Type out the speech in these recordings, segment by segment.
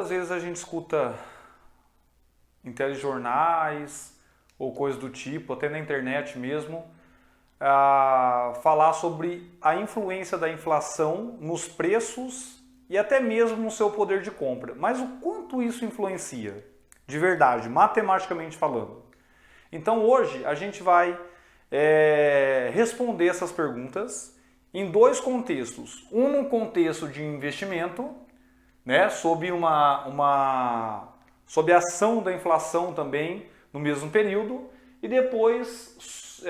Às vezes a gente escuta em telejornais ou coisa do tipo, até na internet mesmo, falar sobre a influência da inflação nos preços e até mesmo no seu poder de compra. Mas o quanto isso influencia, de verdade, matematicamente falando? Então hoje a gente vai responder essas perguntas em dois contextos. Um no contexto de investimento, né, sob sob a ação da inflação também no mesmo período, e depois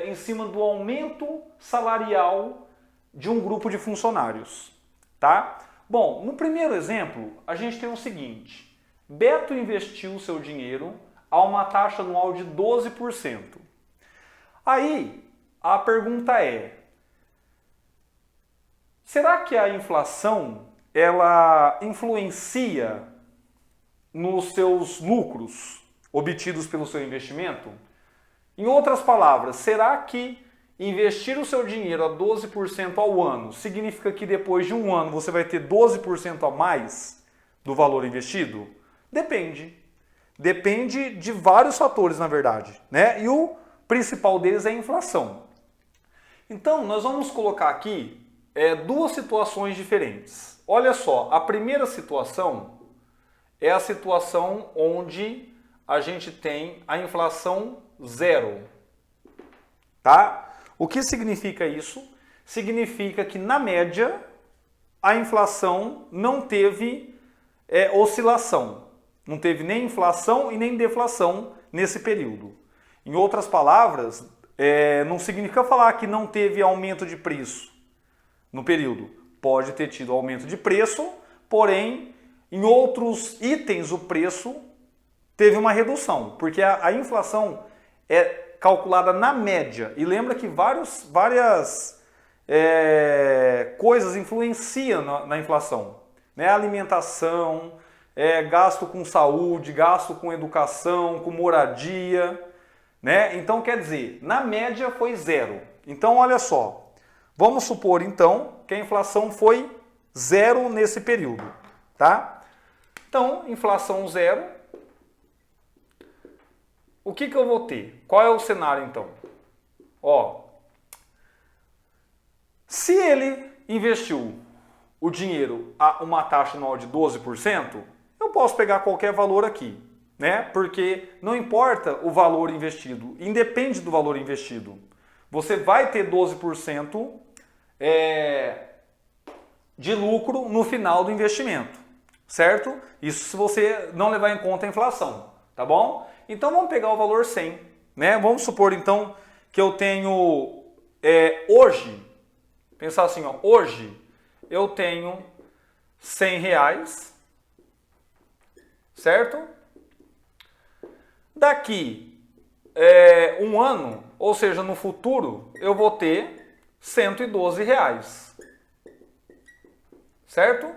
em cima do aumento salarial de um grupo de funcionários, tá? Bom, no primeiro exemplo, a gente tem o seguinte: Beto investiu seu dinheiro a uma taxa anual de 12%. Aí, a pergunta é: será que a inflação ela influencia nos seus lucros obtidos pelo seu investimento? Em outras palavras, será que investir o seu dinheiro a 12% ao ano significa que depois de um ano você vai ter 12% a mais do valor investido? Depende. Depende de vários fatores, na verdade, né? E o principal deles é a inflação. Então, nós vamos colocar aqui duas situações diferentes. Olha só, a primeira situação é a situação onde a gente tem a inflação zero, tá? O que significa isso? Significa que, na média, a inflação não teve oscilação. Não teve nem inflação e nem deflação nesse período. Em outras palavras, não significa falar que não teve aumento de preço no período. Pode ter tido aumento de preço, porém, em outros itens o preço teve uma redução, porque a inflação é calculada na média. E lembra que várias coisas influenciam na inflação, né? Alimentação, gasto com saúde, gasto com educação, com moradia, né? Então, quer dizer, na média foi zero. Então, olha só, vamos supor então que a inflação foi zero nesse período, tá? Então, inflação zero. O que eu vou ter? Qual é o cenário então? Ó, se ele investiu o dinheiro a uma taxa anual de 12%, eu posso pegar qualquer valor aqui, né? Porque não importa o valor investido, independe do valor investido. Você vai ter 12% de lucro no final do investimento, certo? Isso se você não levar em conta a inflação, tá bom? Então vamos pegar o valor 100, né? Vamos supor então que eu tenho hoje, pensar assim, ó, hoje eu tenho 100 reais, certo? Daqui um ano, ou seja, no futuro, eu vou ter 112 reais, certo?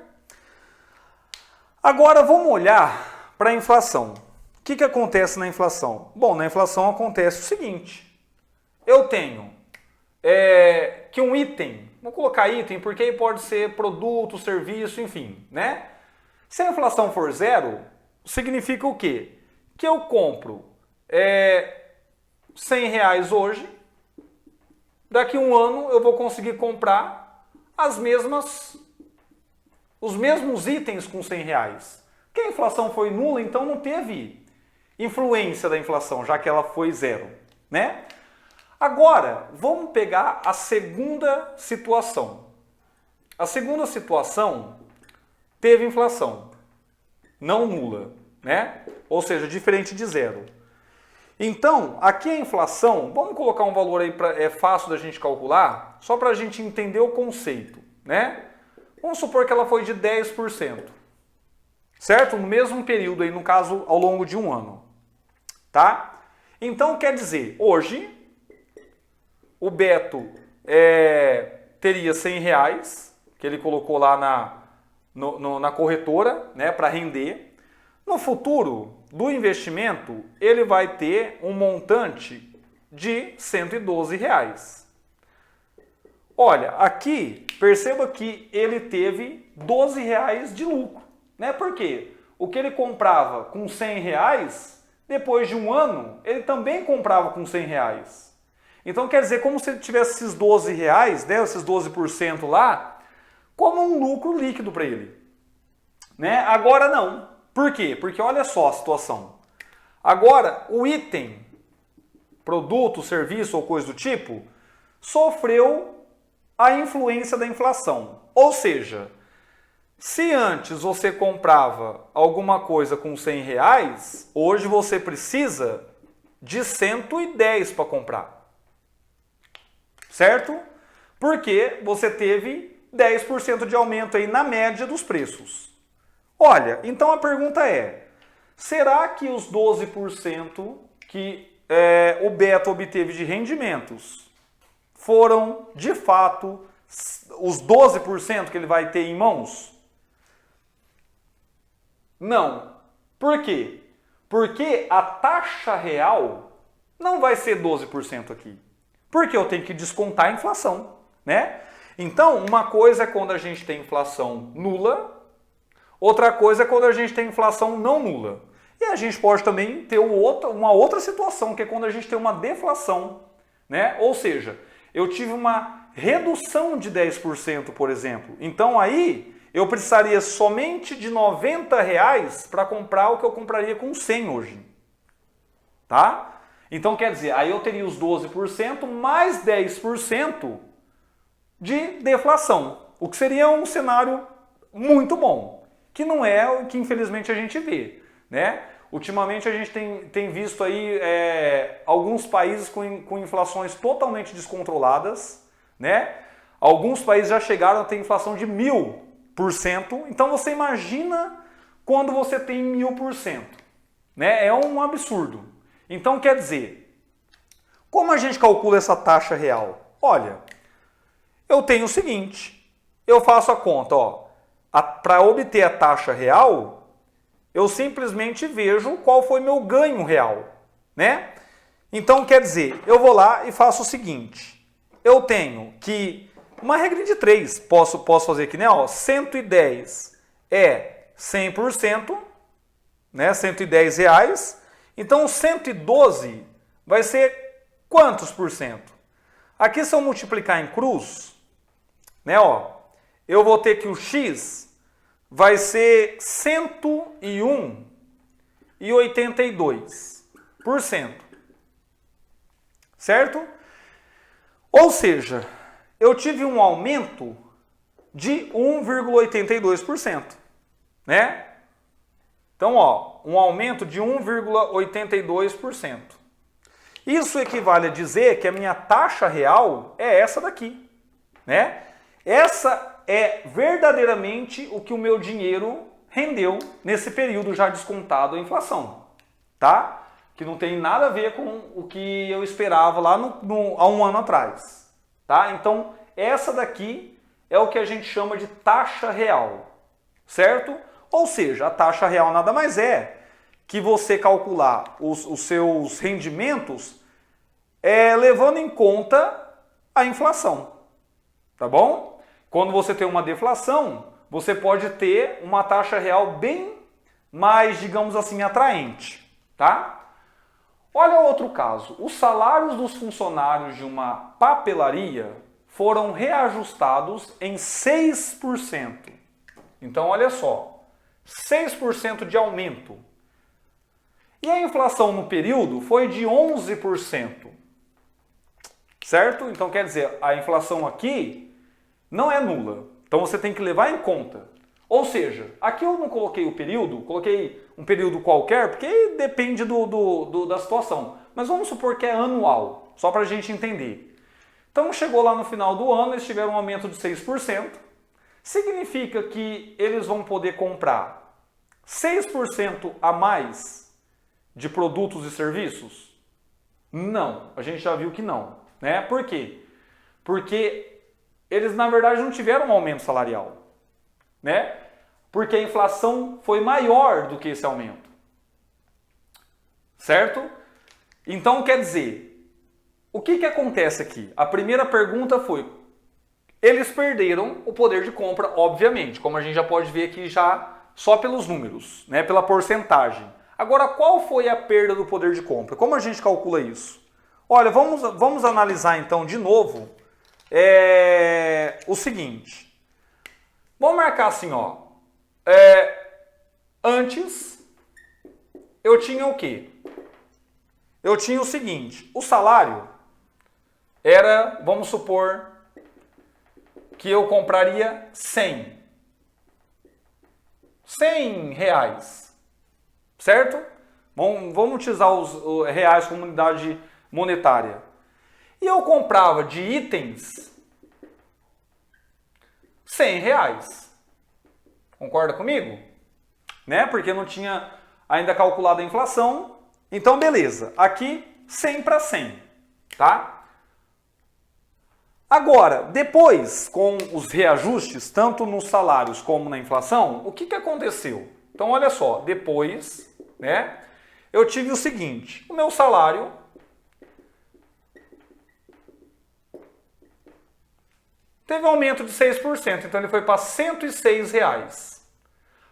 Agora vamos olhar para a inflação. O que acontece na inflação? Bom, na inflação acontece o seguinte: eu tenho que um item, vou colocar item porque aí pode ser produto, serviço, enfim, né? Se a inflação for zero, significa o quê? Que eu compro 100 reais hoje, daqui a um ano eu vou conseguir comprar os mesmos itens com 100 reais. Porque a inflação foi nula, então não teve influência da inflação, já que ela foi zero, né? Agora, vamos pegar a segunda situação. A segunda situação teve inflação, não nula, né? Ou seja, diferente de zero. Então, aqui a inflação, vamos colocar um valor aí, é fácil da gente calcular, só para a gente entender o conceito, né? Vamos supor que ela foi de 10%, certo? No mesmo período aí, no caso, ao longo de um ano, tá? Então, quer dizer, hoje, o Beto teria 100 reais, que ele colocou lá na corretora, né, para render. No futuro do investimento, ele vai ter um montante de 112 reais. Olha, aqui, perceba que ele teve 12 reais de lucro, né? Por quê? o que ele comprava com 100 reais, depois de um ano, ele também comprava com 100 reais. Então quer dizer, como se ele tivesse esses 12 reais, né, esses 12% lá, como um lucro líquido para ele. Né? Agora não. Por quê? Porque olha só a situação. Agora, o item, produto, serviço ou coisa do tipo, sofreu a influência da inflação. Ou seja, se antes você comprava alguma coisa com 100 reais, hoje você precisa de 110 para comprar. Certo? Porque você teve 10% de aumento aí na média dos preços. Olha, então a pergunta é, será que os 12% que o Beto obteve de rendimentos foram, de fato, os 12% que ele vai ter em mãos? Não. Por quê? Porque a taxa real não vai ser 12% aqui. Porque eu tenho que descontar a inflação, né? Então, uma coisa é quando a gente tem inflação nula, outra coisa é quando a gente tem inflação não nula. E a gente pode também ter uma outra situação, que é quando a gente tem uma deflação, né? Ou seja, eu tive uma redução de 10%, por exemplo. Então aí eu precisaria somente de 90 reais para comprar o que eu compraria com 100 hoje. Tá? Então quer dizer, aí eu teria os 12% mais 10% de deflação. O que seria um cenário muito bom. Que não é o que infelizmente a gente vê, né? Ultimamente a gente tem visto aí alguns países com inflações totalmente descontroladas, né? Alguns países já chegaram a ter inflação de 1000%. Então você imagina quando você tem 1000%, né? É um absurdo. Então quer dizer, como a gente calcula essa taxa real? Olha, eu tenho o seguinte, eu faço a conta, ó. Para obter a taxa real, eu simplesmente vejo qual foi meu ganho real, né? Então, quer dizer, eu vou lá e faço o seguinte, eu tenho que, uma regra de 3, posso fazer aqui, né? Ó, 110 é 100%, né? 110 reais, então 112 vai ser quantos por cento? Aqui se eu multiplicar em cruz, né? Ó, eu vou ter que o x vai ser 101,82%. Certo? Ou seja, eu tive um aumento de 1,82%. Né? Então, ó, um aumento de 1,82%. Isso equivale a dizer que a minha taxa real é essa daqui. Né? Essa é verdadeiramente o que o meu dinheiro rendeu nesse período já descontado a inflação, tá? Que não tem nada a ver com o que eu esperava lá há um ano atrás, tá? Então, essa daqui é o que a gente chama de taxa real, certo? Ou seja, a taxa real nada mais é que você calcular os seus rendimentos levando em conta a inflação, tá bom? Quando você tem uma deflação, você pode ter uma taxa real bem mais, digamos assim, atraente, tá? Olha outro caso. Os salários dos funcionários de uma papelaria foram reajustados em 6%. Então, olha só, 6% de aumento. E a inflação no período foi de 11%. Certo? Então, quer dizer, a inflação aqui não é nula. Então você tem que levar em conta. Ou seja, aqui eu não coloquei o período, coloquei um período qualquer, porque depende da situação. Mas vamos supor que é anual, só para a gente entender. Então chegou lá no final do ano, eles tiveram um aumento de 6%. Significa que eles vão poder comprar 6% a mais de produtos e serviços? Não, a gente já viu que não. Né? Por quê? Porque eles, na verdade, não tiveram um aumento salarial, né? Porque a inflação foi maior do que esse aumento, certo? Então, quer dizer, o que acontece aqui? A primeira pergunta foi, eles perderam o poder de compra, obviamente, como a gente já pode ver aqui já só pelos números, né, pela porcentagem. Agora, qual foi a perda do poder de compra? Como a gente calcula isso? Olha, vamos analisar então de novo o seguinte. Vamos marcar assim, ó. Antes, eu tinha o quê? Eu tinha o seguinte, o salário era, vamos supor, que eu compraria 100 reais, certo? Vamos utilizar os reais como unidade monetária. E eu comprava de itens 100 reais. Concorda comigo? Né? Porque não tinha ainda calculado a inflação. Então, beleza. Aqui, 100 para 100. Tá? Agora, depois, com os reajustes, tanto nos salários como na inflação, o que aconteceu? Então, olha só. Depois, né? Eu tive o seguinte. O meu salário teve um aumento de 6%. Então, ele foi para 106 reais.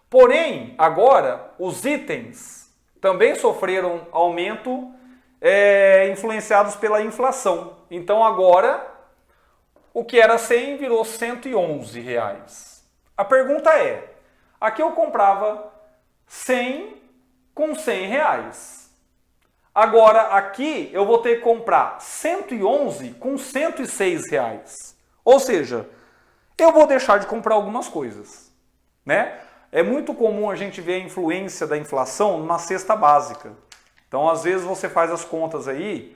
Porém, agora, os itens também sofreram aumento influenciados pela inflação. Então, agora, o que era 100 virou 111 reais. A pergunta é, aqui eu comprava 100 com 100 reais. Agora, aqui eu vou ter que comprar 111 com 106 reais. Ou seja, eu vou deixar de comprar algumas coisas, né? É muito comum a gente ver a influência da inflação numa cesta básica. Então, às vezes, você faz as contas aí,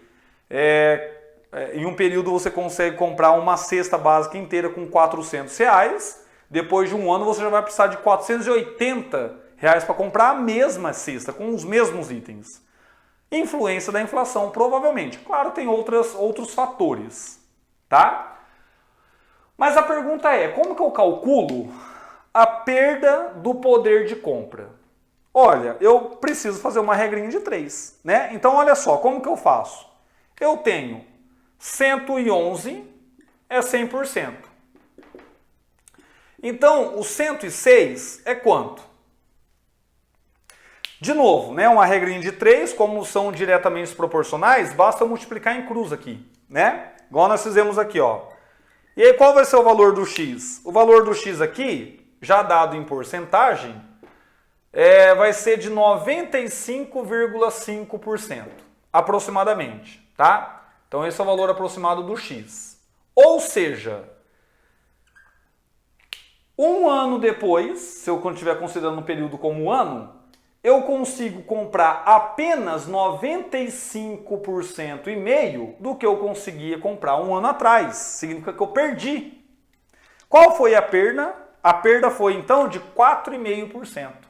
em um período você consegue comprar uma cesta básica inteira com 400 reais, depois de um ano você já vai precisar de 480 reais para comprar a mesma cesta, com os mesmos itens. Influência da inflação, provavelmente. Claro, tem outros fatores, tá? Mas a pergunta é, como que eu calculo a perda do poder de compra? Olha, eu preciso fazer uma regrinha de 3, né? Então, olha só, como que eu faço? Eu tenho 111 é 100%. Então, o 106 é quanto? De novo, né? Uma regrinha de 3, como são diretamente proporcionais, basta multiplicar em cruz aqui, né? Igual nós fizemos aqui, ó. E aí, qual vai ser o valor do x? O valor do x aqui, já dado em porcentagem, vai ser de 95,5%, aproximadamente, tá? Então, esse é o valor aproximado do x. Ou seja, um ano depois, se eu estiver considerando um período como ano, eu consigo comprar apenas 95% e meio do que eu conseguia comprar um ano atrás. Significa que eu perdi. Qual foi a perda? A perda foi, então, de 4,5%.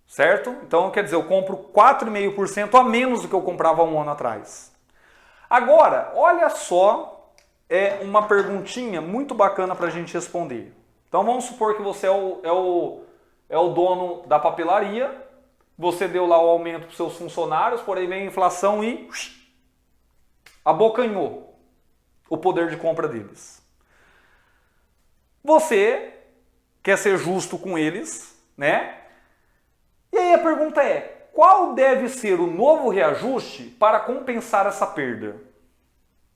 Certo? Então, quer dizer, eu compro 4,5% a menos do que eu comprava um ano atrás. Agora, olha só, uma perguntinha muito bacana para a gente responder. Então, vamos supor que você é o dono da papelaria, você deu lá o aumento para os seus funcionários, porém vem a inflação e abocanhou o poder de compra deles. Você quer ser justo com eles, né? E aí a pergunta é, qual deve ser o novo reajuste para compensar essa perda?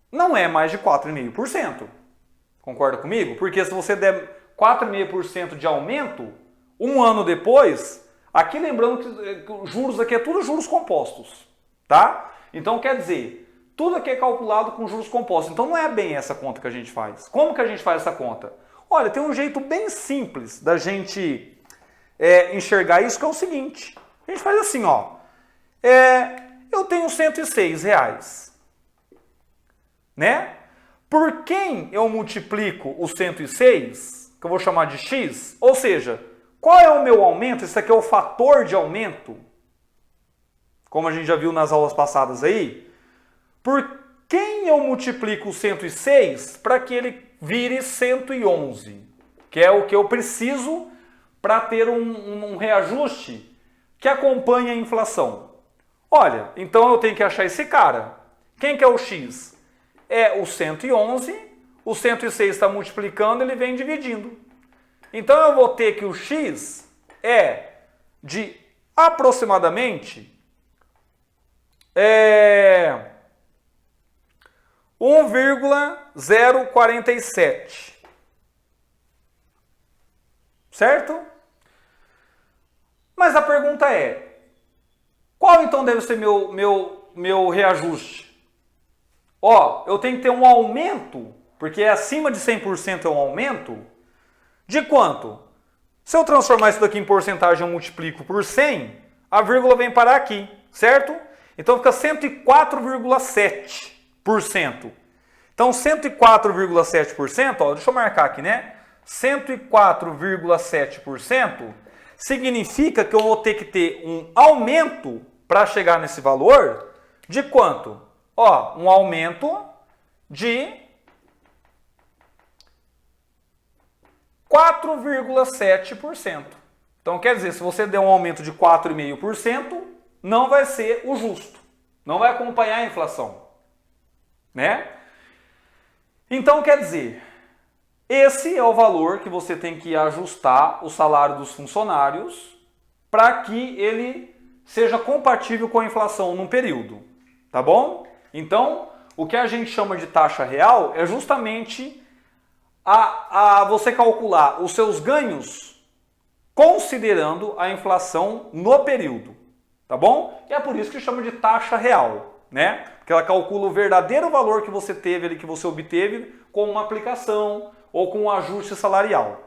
Não é mais de 4,5%. Concorda comigo? Porque se você der 4,5% de aumento, um ano depois, aqui lembrando que os juros aqui é tudo juros compostos, tá? Então quer dizer, tudo aqui é calculado com juros compostos. Então não é bem essa conta que a gente faz. Como que a gente faz essa conta? Olha, tem um jeito bem simples da gente enxergar isso, que é o seguinte. A gente faz assim, ó. Eu tenho 106 reais. Né? Por quem eu multiplico o 106, que eu vou chamar de x, ou seja, qual é o meu aumento? Isso aqui é o fator de aumento, como a gente já viu nas aulas passadas aí. Por quem eu multiplico o 106 para que ele vire 111, que é o que eu preciso para ter um reajuste que acompanhe a inflação. Olha, então eu tenho que achar esse cara. Quem que é o x? É o 111, o 106 está multiplicando, ele vem dividindo. Então eu vou ter que o x é de aproximadamente 1,047. Certo? Mas a pergunta é, qual então deve ser meu reajuste? Ó, eu tenho que ter um aumento, porque acima de 100% é um aumento, de quanto? Se eu transformar isso daqui em porcentagem, eu multiplico por 100, a vírgula vem parar aqui, certo? Então fica 104,7%. Então 104,7%, ó, deixa eu marcar aqui, né? 104,7% significa que eu vou ter que ter um aumento para chegar nesse valor de quanto? Ó, um aumento de 4,7%. Então quer dizer, se você der um aumento de 4,5%, não vai ser o justo. Não vai acompanhar a inflação, né? Então quer dizer, esse é o valor que você tem que ajustar o salário dos funcionários para que ele seja compatível com a inflação num período, tá bom? Então, o que a gente chama de taxa real é justamente você calcular os seus ganhos considerando a inflação no período, tá bom? E é por isso que chama de taxa real, né? Porque ela calcula o verdadeiro valor que você teve ali, que você obteve com uma aplicação ou com um ajuste salarial.